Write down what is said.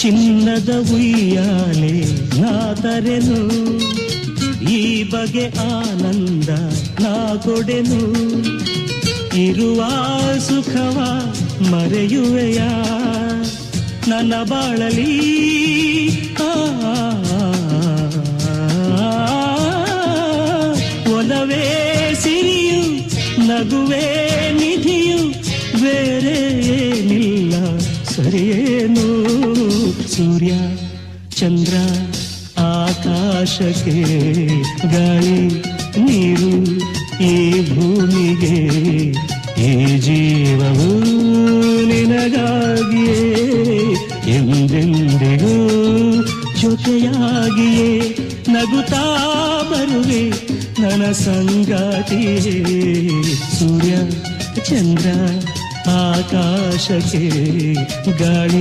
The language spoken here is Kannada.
ಚಿನ್ನದ ಉಯ್ಯಾಲೆ ನಾದರೆನು, ಈ ಬಗೆ ಆನಂದ ನಾ ಕೊಡೆನು. ಇರುವ ಸುಖವ ಮರೆಯುವೆಯ ನನ್ನ ಬಾಳಲಿ. ಒಲವೇ ಸಿರಿಯು ನಗುವೇ ನಿಧಿಯು, ಬೇರೆ ಏನಿಲ್ಲ ಸರಿಯೇನು. ಸೂರ್ಯ ಚಂದ್ರ ಆಕಾಶಕ್ಕೆ, ಗಾಳಿ ನೀರು ಈ ಭೂಮಿಗೆ, ಈ ಜೀವವು ನಿನಗಾಗಿಯೇ ಎಂದೆಂದಿಗೂ ಜೊತೆಯಾಗಿಯೇ ನಗುತ್ತಾ ಬರುವೆ ನನ್ನ ಸಂಗಾತಿಯೇ. ಸೂರ್ಯ ಚಂದ್ರ ಆಕಾಶಕ್ಕೆ, ಗಾಳಿ